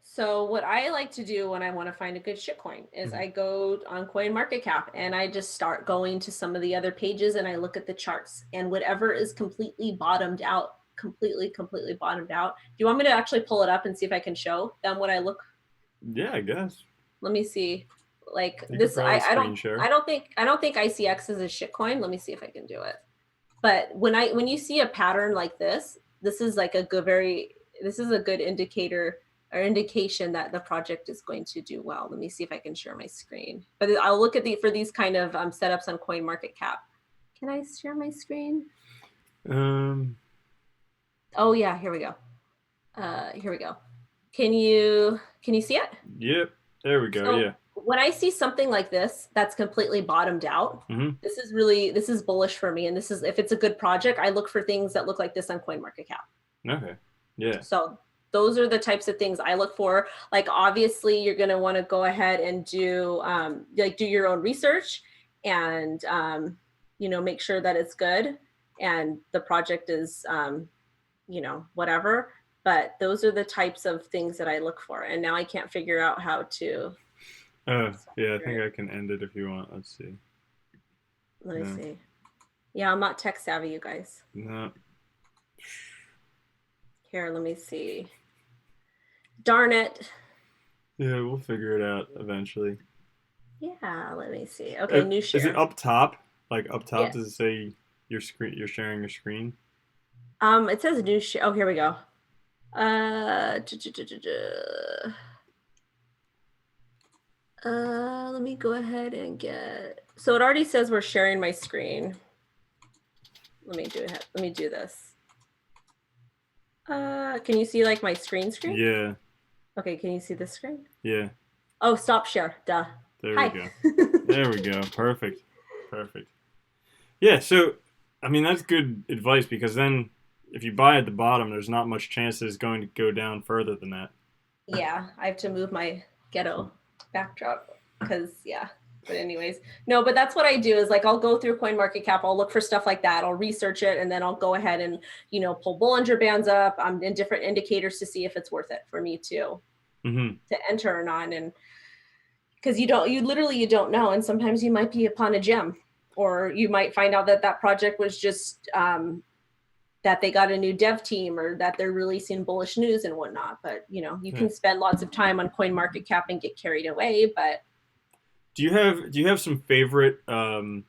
So what I like to do when I want to find a good shitcoin is I go on CoinMarketCap and I just start going to some of the other pages and I look at the charts, and whatever is completely bottomed out. Do you want me to actually pull it up and see if I can show them what I look? Yeah, I guess. Let me see. Like this, I don't think ICX is a shitcoin. Let me see if I can do it. But when you see a pattern like this is like a good indicator or indication that the project is going to do well. Let me see if I can share my screen. But I'll look at for these kind of setups on CoinMarketCap. Can I share my screen? Oh yeah, here we go. Can you see it? Yep. There we go. So, yeah. When I see something like this that's completely bottomed out, this is bullish for me. And this is, if it's a good project, I look for things that look like this on CoinMarketCap. Okay. Yeah. So those are the types of things I look for. Like obviously you're going to want to go ahead and do your own research and make sure that it's good and the project is whatever. But those are the types of things that I look for. And now I can't figure out how to. Oh, yeah, I think I can end it if you want. Let's see. Let me see. Yeah, I'm not tech savvy, you guys. No. Here, let me see. Darn it. Yeah, we'll figure it out eventually. Yeah, let me see. Okay, new share. Is it up top? Like up top, yes. Does it say your screen? You're sharing your screen? It says new share. Oh, here we go. Let me go ahead and so it already says we're sharing my screen. Let me do it. Let me do this. Can you see like my screen? Yeah. Okay, can you see the screen? Yeah. Oh, stop share. Duh. There Hi. we go. There we go. Perfect. Perfect. Yeah, so I mean that's good advice because then if you buy at the bottom, there's not much chance that it's going to go down further than that. Yeah, I have to move my ghetto backdrop because yeah. But anyways, no, but that's what I do is like I'll go through CoinMarketCap, I'll look for stuff like that, I'll research it, and then I'll go ahead and pull Bollinger Bands up in different indicators to see if it's worth it for me to enter or not. And because you don't know, and sometimes you might be upon a gem, or you might find out that that project was just that they got a new dev team or that they're releasing bullish news and whatnot. But you can spend lots of time on CoinMarketCap and get carried away. But do you have some favorite not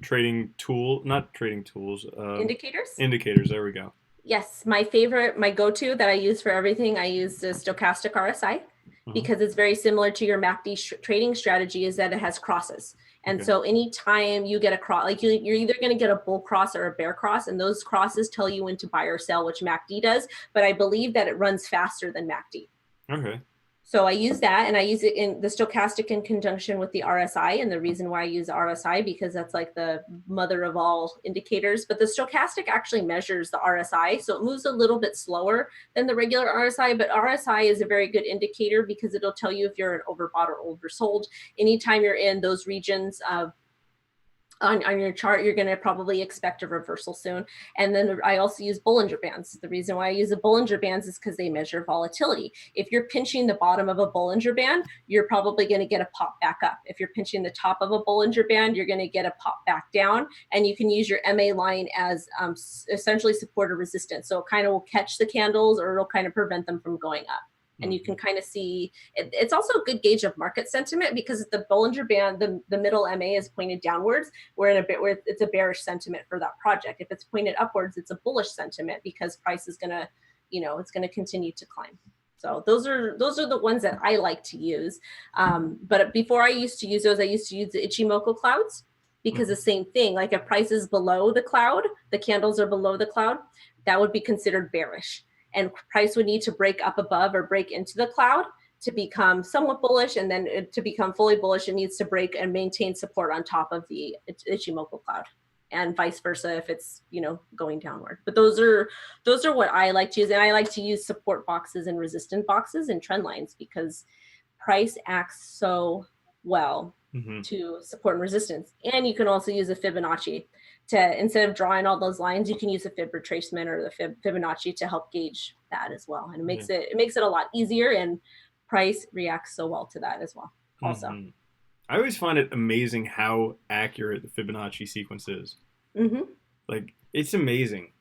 trading tools, indicators? There we go. Yes, my go-to that I use for everything, I use the stochastic RSI because it's very similar to your MACD trading strategy, is that it has crosses. And so anytime you get a cross, like you're either going to get a bull cross or a bear cross, and those crosses tell you when to buy or sell, which MACD does. But I believe that it runs faster than MACD. Okay. So I use that, and I use it in the stochastic in conjunction with the RSI. And the reason why I use RSI, because that's like the mother of all indicators. But the stochastic actually measures the RSI. So it moves a little bit slower than the regular RSI. But RSI is a very good indicator because it'll tell you if you're an overbought or oversold. Anytime you're in those regions of on your chart, you're going to probably expect a reversal soon. And then I also use Bollinger Bands. The reason why I use the Bollinger Bands is because they measure volatility. If you're pinching the bottom of a Bollinger Band, you're probably going to get a pop back up. If you're pinching the top of a Bollinger Band, you're going to get a pop back down. And you can use your MA line as essentially support or resistance. So it kind of will catch the candles, or it'll kind of prevent them from going up. And you can kind of see it's also a good gauge of market sentiment, because the Bollinger Band, the middle MA is pointed downwards, where it's a bearish sentiment for that project. If it's pointed upwards, it's a bullish sentiment because price is gonna, it's gonna continue to climb. So those are the ones that I like to use. But before I used to use those, I used to use the Ichimoku clouds, because the same thing, like if price is below the cloud, the candles are below the cloud, that would be considered bearish. And price would need to break up above or break into the cloud to become somewhat bullish. And then to become fully bullish, it needs to break and maintain support on top of the Ichimoku cloud, and vice versa if it's, going downward. But those are what I like to use. And I like to use support boxes and resistance boxes and trend lines, because price acts so well to support and resistance. And you can also use a Fibonacci to, instead of drawing all those lines, you can use a fib retracement or the Fibonacci to help gauge that as well. And it makes it a lot easier, and price reacts so well to that as well. Also, I always find it amazing how accurate the Fibonacci sequence is. Like, it's amazing.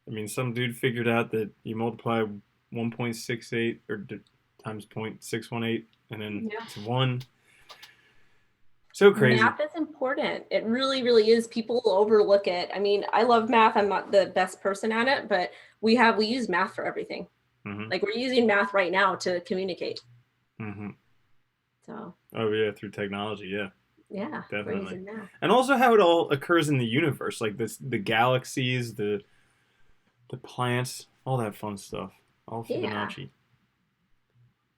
I mean, some dude figured out that you multiply 1.68 or times 0.618, and then it's 1. So crazy. Math is important. It really, really is. People overlook it. I mean, I love math. I'm not the best person at it, but we use math for everything. Like we're using math right now to communicate. So. Oh yeah, through technology, yeah. Yeah, definitely. And also how it all occurs in the universe, like the galaxies, the plants, all that fun stuff. All Fibonacci. Yeah.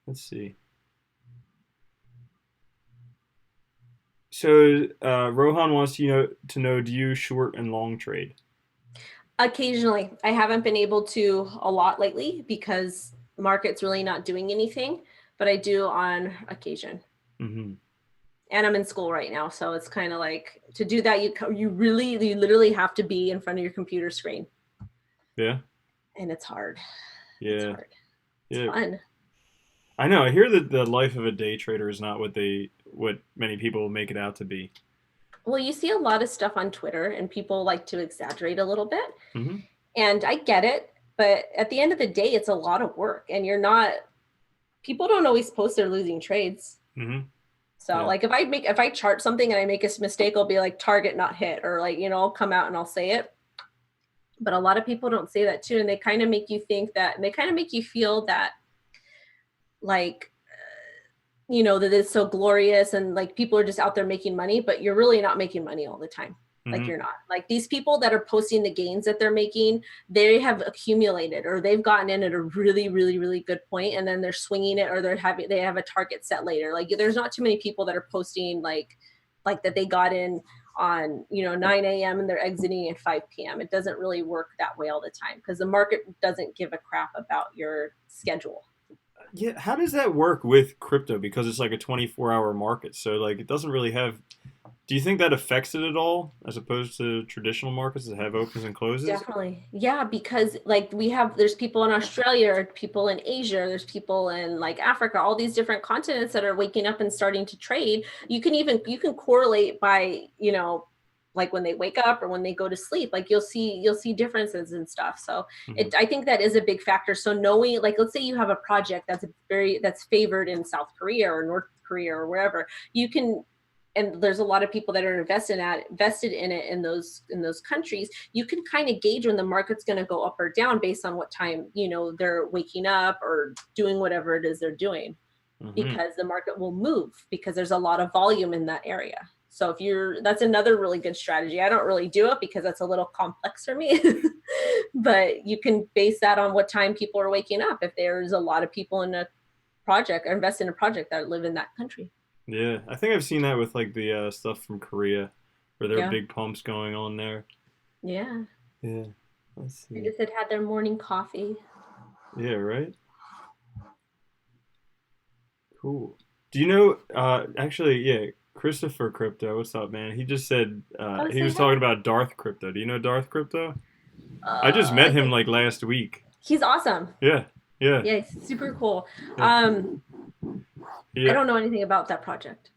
Let's see. So Rohan wants to know, do you short and long trade? Occasionally. I haven't been able to a lot lately because the market's really not doing anything, but I do on occasion. And I'm in school right now, so it's kind of like, to do that, you literally have to be in front of your computer screen. Yeah. And it's hard. Yeah. It's hard. It's fun. I know. I hear that the life of a day trader is not what many people make it out to be. Well, you see a lot of stuff on Twitter, and people like to exaggerate a little bit. And I get it, but at the end of the day, it's a lot of work, and people don't always post their losing trades. So like if I chart something and I make a mistake, I'll be like, target not hit, or like, I'll come out and I'll say it. But a lot of people don't say that too. And they kind of make you think that, and they kind of make you feel that, like, that it's so glorious and like people are just out there making money, but you're really not making money all the time. Like, Hmm. you're not. Like, these people that are posting the gains that they're making, they have accumulated, or they've gotten in at a really, really, really good point, and then they're swinging it, or they have a target set later. Like, there's not too many people that are posting like that they got in on 9 a.m. and they're exiting at 5 p.m. It doesn't really work that way all the time, because the market doesn't give a crap about your schedule. Yeah, how does that work with crypto? Because it's like a 24-hour market, so like it doesn't really have. Do you think that affects it at all, as opposed to traditional markets that have opens and closes? Definitely. Yeah, because like there's people in Australia, people in Asia, there's people in like Africa, all these different continents that are waking up and starting to trade. You can correlate by, like when they wake up or when they go to sleep, like you'll see differences and stuff. So Hmm. I think that is a big factor. So knowing, like, let's say you have a project that's favored in South Korea or North Korea or wherever, you can, and there's a lot of people that are invested in it in those countries. You can kind of gauge when the market's going to go up or down based on what time they're waking up or doing whatever it is they're doing, Hmm. because the market will move because there's a lot of volume in that area. So that's another really good strategy. I don't really do it because that's a little complex for me. But you can base that on what time people are waking up, if there's a lot of people in a project or invest in a project that live in that country. Yeah, I think I've seen that with like the stuff from Korea, where there are Yeah. big pumps going on there. Yeah. Yeah, let's They see. just had their morning coffee. Yeah, right. Cool. Do you know? Actually, yeah, Christopher Crypto. What's up, man? He just said Oh, he say was talking hi. about Darth Crypto. Do you know Darth Crypto? I just met I him think like last week. he's awesome. Yeah, yeah, Yeah, he's super cool. yeah, Um, I yeah, don't know anything about that project.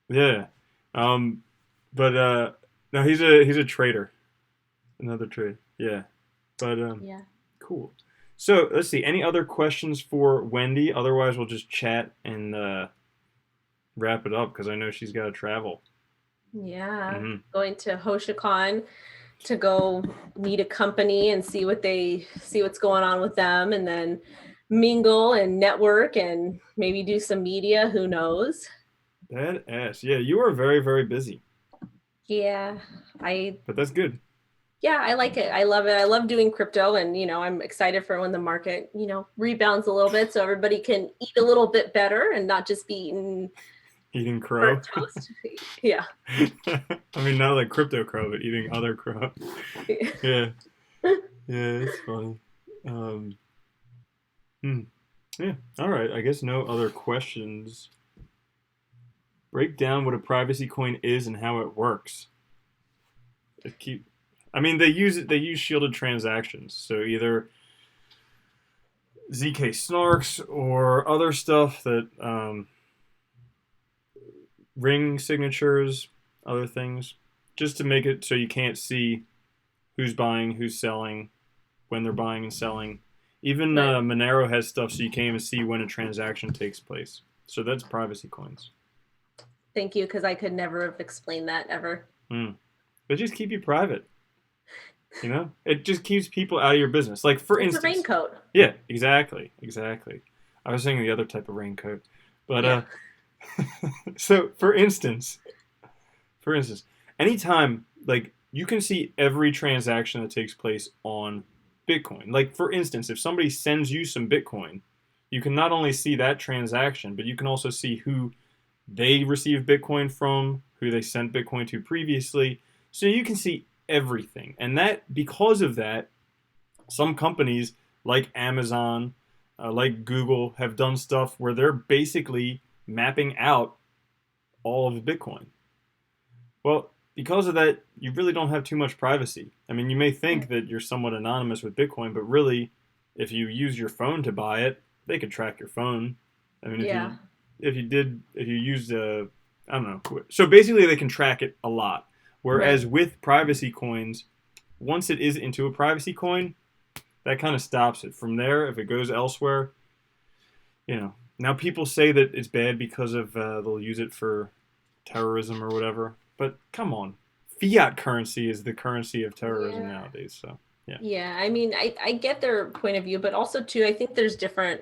yeah. Um, but no, he's a trader. Another trade. Yeah, but Yeah. cool. So let's see. Any other questions for Wendy? Otherwise, we'll just chat and wrap it up because I know she's got to travel. Yeah. Hmm. Going to HoshiCon to go meet a company and see what's going on with them, and then mingle and network and maybe do some media. Who knows? Badass. Yeah, you are very, very busy, Yeah. I but that's good. Yeah, I like it. I love it. I love doing crypto, and I'm excited for when the market, rebounds a little bit so everybody can eat a little bit better and not just be eating Eating burnt crow. toast. Yeah. I mean, not like crypto crow, but eating other crow. Yeah, yeah, it's funny. Um, hmm. Yeah. All right. I guess no other questions. Break down what a privacy coin is and how it works. It keep. I mean, they use it. They use shielded transactions. So either ZK snarks or other stuff that ring signatures, other things, just to make it so you can't see who's buying, who's selling, when they're buying and selling. Even Right. Monero has stuff so you can't even see when a transaction takes place. So that's privacy coins. Thank you, because I could never have explained that ever. Mm. But just keep you private. You know, it just keeps people out of your business. Like for It's a instance, raincoat. yeah, exactly, exactly. I was saying the other type of raincoat, but Yeah. so for instance, anytime like you can see every transaction that takes place on Bitcoin. Like for instance, if somebody sends you some Bitcoin, you can not only see that transaction, but you can also see who they received Bitcoin from, who they sent Bitcoin to previously. So you can see everything. And that because of that, some companies like Amazon, like Google have done stuff where they're basically mapping out all of Bitcoin. Well, because of that, you really don't have too much privacy. I mean, you may think that you're somewhat anonymous with Bitcoin, but really, if you use your phone to buy it, they could track your phone. I mean, Yeah. if you used a, I don't know. So basically, they can track it a lot. Whereas Right. with privacy coins, once it is into a privacy coin, that kind of stops it. From there, if it goes elsewhere, Now people say that it's bad because of they'll use it for terrorism or whatever. But come on, fiat currency is the currency of terrorism Yeah. nowadays. So Yeah. I mean, I get their point of view, but also too, I think there's different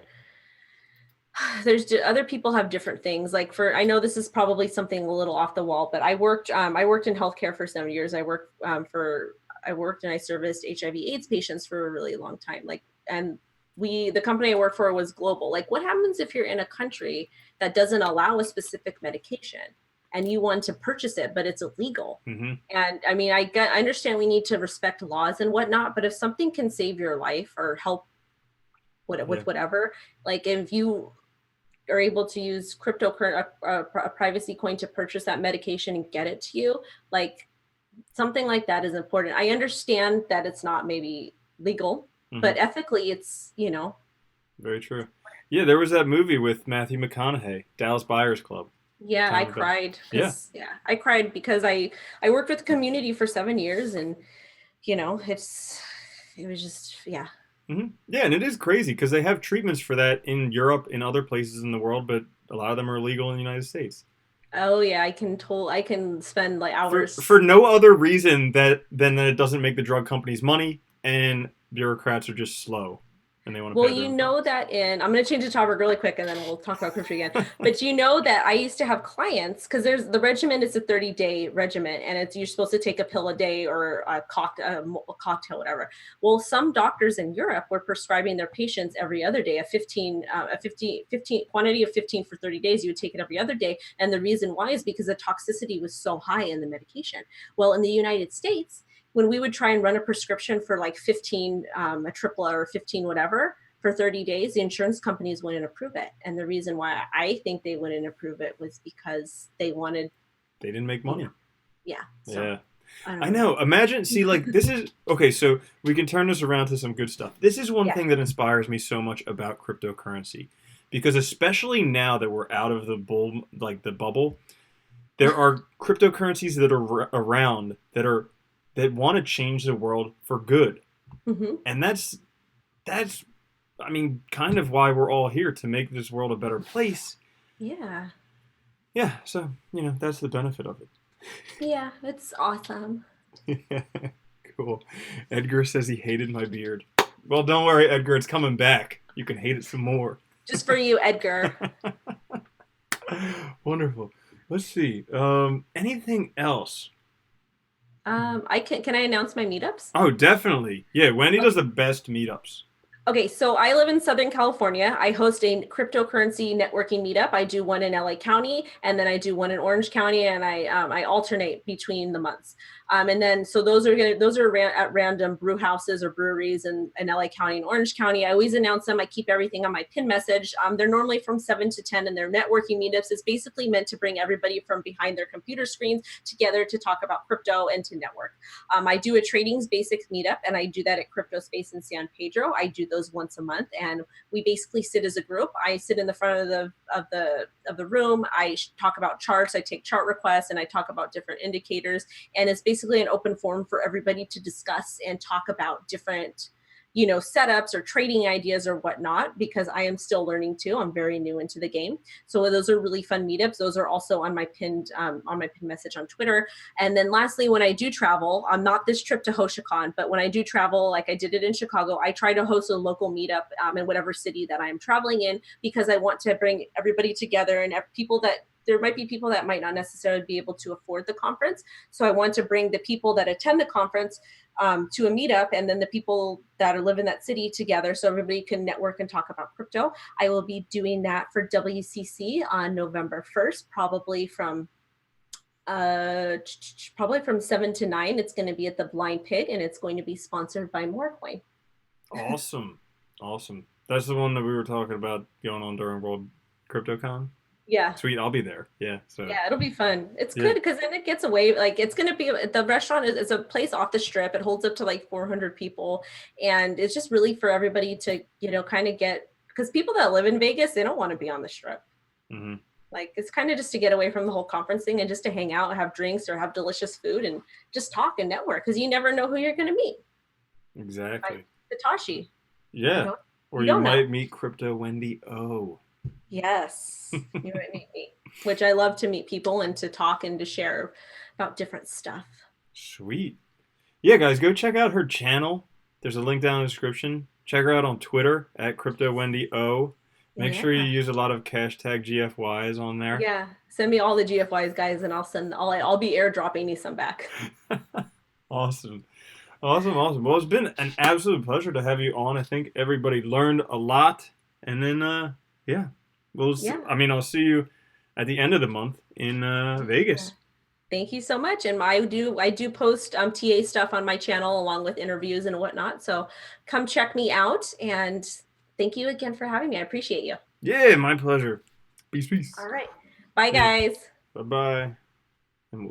Other people have different things. Like I know this is probably something a little off the wall, but I worked in healthcare for 7 years. I worked and I serviced HIV/AIDS patients for a really long time. Like, and the company I work for was global. Like, what happens if you're in a country that doesn't allow a specific medication and you want to purchase it, but it's illegal? Mm-hmm. And I mean, I understand we need to respect laws and whatnot, but if something can save your life or help with whatever, like if you are able to use cryptocurrency, a privacy coin to purchase that medication and get it to you, like something like that is important. I understand that it's not maybe legal, but ethically it's, Very true. Yeah, there was that movie with Matthew McConaughey, Dallas Buyers Club. yeah, I cried because I cried because I worked with the community for 7 years, and it was just Yeah, and it is crazy because they have treatments for that in Europe, in other places in the world, but a lot of them are illegal in the United States. Oh yeah, I can spend like hours For no other reason than that it doesn't make the drug companies money, and bureaucrats are just slow and they want to Well, pay their you own know costs. that I'm going to change the topic really quick and then we'll talk about crypto again. But you know that I used to have clients because the regimen is a 30-day regimen, and you're supposed to take a pill a day or a cocktail, whatever. Well, some doctors in Europe were prescribing their patients every other day, a 15 quantity of 15 for 30 days. You would take it every other day. And the reason why is because the toxicity was so high in the medication. Well, in the United States, when we would try and run a prescription for like 15, a triple or 15, whatever, for 30 days, the insurance companies wouldn't approve it. And the reason why I think they wouldn't approve it was because they didn't make money. Yeah. So, yeah. I know. Imagine, see, like, this is, okay, so we can turn this around to some good stuff. This is one thing that inspires me so much about cryptocurrency, because especially now that we're out of the bubble, there are cryptocurrencies that are around that want to change the world for good. And that's I mean, kind of why we're all here, to make this world a better place. Yeah. Yeah, so, that's the benefit of it. Yeah, it's awesome. Cool. Edgar says he hated my beard. Well, don't worry, Edgar, it's coming back. You can hate it some more. Just for you, Edgar. Wonderful. Let's see. Anything else? Can I announce my meetups? Oh, definitely. Yeah, Wendy does the best meetups. Okay, so I live in Southern California. I host a cryptocurrency networking meetup. I do one in LA County, and then I do one in Orange County, and I alternate between the months. And then so those are at random brew houses or breweries in LA County and Orange County. I always announce them. I keep everything on my pin message. They're normally from 7 to 10, and they're networking meetups. It's basically meant to bring everybody from behind their computer screens together to talk about crypto and to network. I do a tradings basics meetup, and I do that at Crypto Space in San Pedro. I do those once a month, and we basically sit as a group. I sit in the front of the room. I talk about charts. I take chart requests, and I talk about different indicators. And it's basically an open forum for everybody to discuss and talk about different setups or trading ideas or whatnot, because I am still learning too. I'm very new into the game. So those are really fun meetups. Those are also on my pinned message on Twitter. And then lastly, when I do travel, I'm not this trip to HoshiCon, but when I do travel, like I did it in Chicago, I try to host a local meetup in whatever city that I'm traveling in, because I want to bring everybody together, and there might be people that might not necessarily be able to afford the conference. So I want to bring the people that attend the conference to a meetup, and then the people that live in that city together, so everybody can network and talk about crypto. I will be doing that for WCC on November 1st, probably from 7 to 9. It's going to be at the Blind Pig, and it's going to be sponsored by Morecoin. Awesome. That's the one that we were talking about going on during World CryptoCon. Yeah. Sweet, I'll be there. Yeah. So. Yeah, it'll be fun. It's good because then it gets away. Like, it's going to be, the restaurant is a place off the strip. It holds up to like 400 people. And it's just really for everybody to, kind of get, because people that live in Vegas, they don't want to be on the strip. Mm-hmm. Like, it's kind of just to get away from the whole conference thing and just to hang out, have drinks or have delicious food and just talk and network, because you never know who you're going to meet. Exactly. Like Satoshi. Yeah. Or you might meet CryptoWendyO. Yes, you might meet me, which I love to meet people and to talk and to share about different stuff. Sweet. Yeah, guys, go check out her channel. There's a link down in the description. Check her out on Twitter at CryptoWendyO. Make sure you Yeah. use a lot of hashtag GFYs on there. Yeah. Send me all the GFYs, guys, and I'll be airdropping you some back. Awesome. Awesome, awesome. Well, it's been an absolute pleasure to have you on. I think everybody learned a lot. And then, yeah, Yeah. I'll see you at the end of the month in Yeah. Vegas. Thank you so much. And I do post TA stuff on my channel along with interviews and whatnot. So come check me out. And thank you again for having me. I appreciate you. Yeah, my pleasure. Peace, peace. All right. Bye, Yeah. guys. Bye bye.